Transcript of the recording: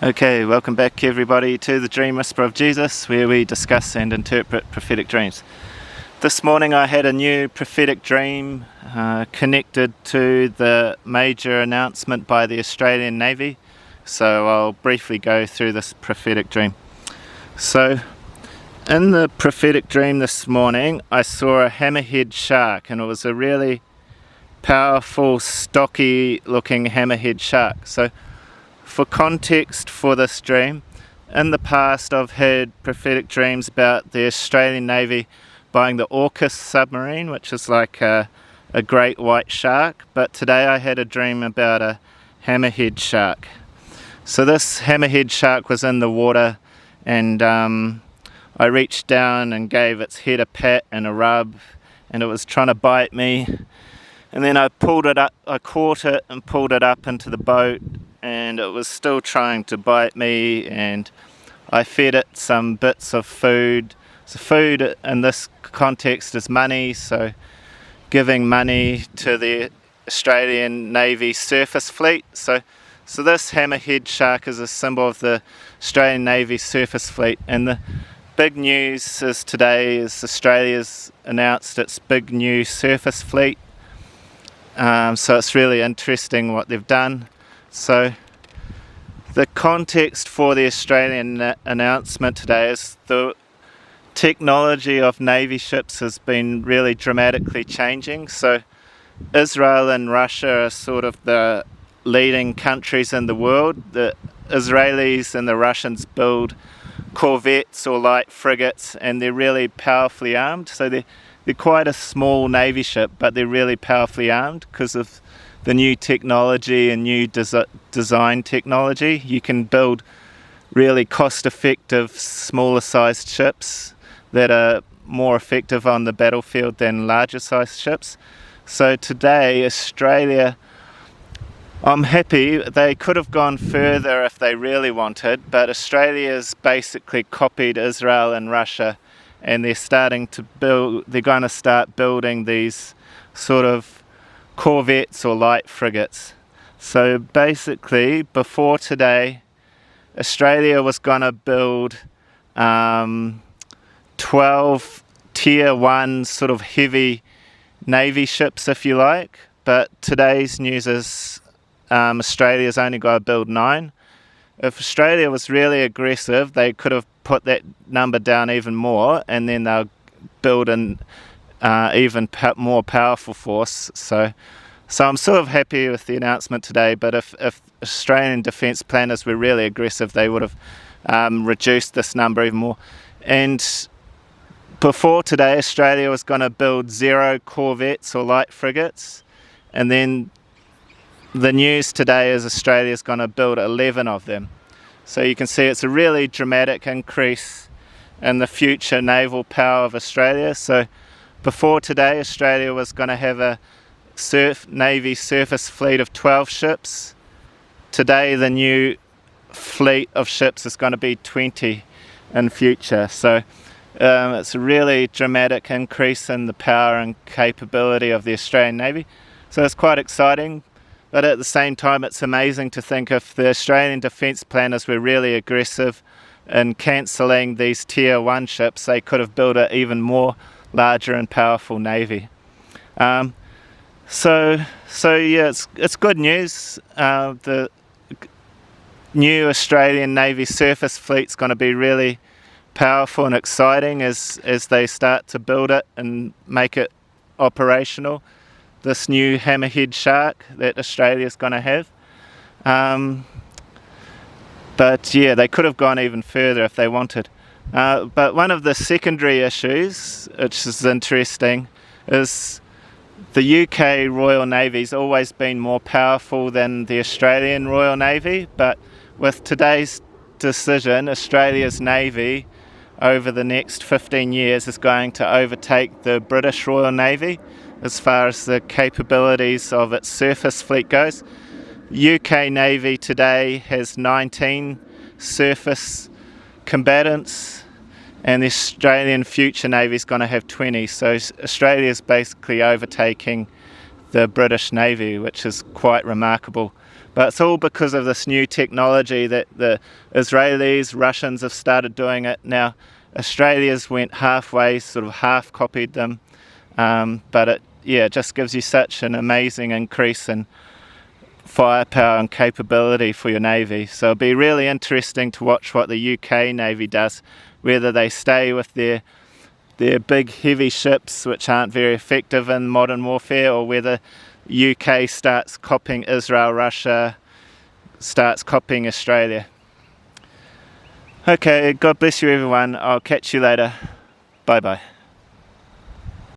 Okay, welcome back everybody to the Dream Whisper of Jesus, where we discuss and interpret prophetic dreams. This morning I had a new prophetic dream connected to the major announcement by the Australian Navy, so I'll briefly go through this prophetic dream. So, in the prophetic dream this morning, I saw a hammerhead shark, and it was a really powerful, stocky looking hammerhead shark. So, for context for this dream, in the past I've had prophetic dreams about the Australian Navy buying the AUKUS submarine, which is like a great white shark, but today I had a dream about a hammerhead shark. So this hammerhead shark was in the water, and I reached down and gave its head a pat and a rub, and it was trying to bite me, and then I caught it and pulled it up into the boat, and it was still trying to bite me, and I fed it some bits of food. So food in this context is money, so giving money to the Australian Navy surface fleet. So this hammerhead shark is a symbol of the Australian Navy surface fleet, and the big news is today is Australia's announced its big new surface fleet. So it's really interesting what they've done. So the context for the Australian announcement today is the technology of Navy ships has been really dramatically changing. So Israel and Russia are sort of the leading countries in the world. The Israelis and the Russians build corvettes or light frigates, and they're really powerfully armed. So they're quite a small Navy ship, but they're really powerfully armed because of the new technology and new design technology. You can build really cost-effective, smaller-sized ships that are more effective on the battlefield than larger-sized ships. So today, Australia, I'm happy. They could have gone further if they really wanted, but Australia's basically copied Israel and Russia, and they're going to start building these sort of corvettes or light frigates. So basically, before today, Australia was going to build 12 tier 1 sort of heavy Navy ships, if you like, but today's news is Australia's only got to build 9. If Australia was really aggressive, they could have put that number down even more, and then they'll build an even more powerful force. So I'm sort of happy with the announcement today, but if Australian defence planners were really aggressive, they would have reduced this number even more. And before today, Australia was going to build 0 corvettes or light frigates, and then the news today is Australia's going to build 11 of them. So you can see it's a really dramatic increase in the future naval power of Australia. So before today, Australia was going to have a Navy surface fleet of 12 ships. Today, the new fleet of ships is going to be 20 in future. So it's a really dramatic increase in the power and capability of the Australian Navy. So it's quite exciting, but at the same time, it's amazing to think if the Australian defence planners were really aggressive in cancelling these tier 1 ships, they could have built an even more larger and powerful navy. So yeah, it's good news. The new Australian Navy surface fleet's going to be really powerful and exciting as they start to build it and make it operational. This new hammerhead shark that Australia's going to have. But yeah, they could have gone even further if they wanted. But one of the secondary issues, which is interesting, is the UK Royal Navy's always been more powerful than the Australian Royal Navy, but with today's decision, Australia's Navy over the next 15 years is going to overtake the British Royal Navy as far as the capabilities of its surface fleet goes. UK Navy today has 19 surface combatants, and the Australian future Navy is going to have 20. So Australia is basically overtaking the British Navy, which is quite remarkable. But it's all because of this new technology that the Israelis, Russians have started doing it. Now, Australia's went halfway, sort of half copied them, but it just gives you such an amazing increase in firepower and capability for your Navy. So it'll be really interesting to watch what the UK Navy does, whether they stay with their big heavy ships which aren't very effective in modern warfare, or whether UK starts copying Israel, Russia starts copying Australia. Okay, God bless you everyone. I'll catch you later. Bye bye.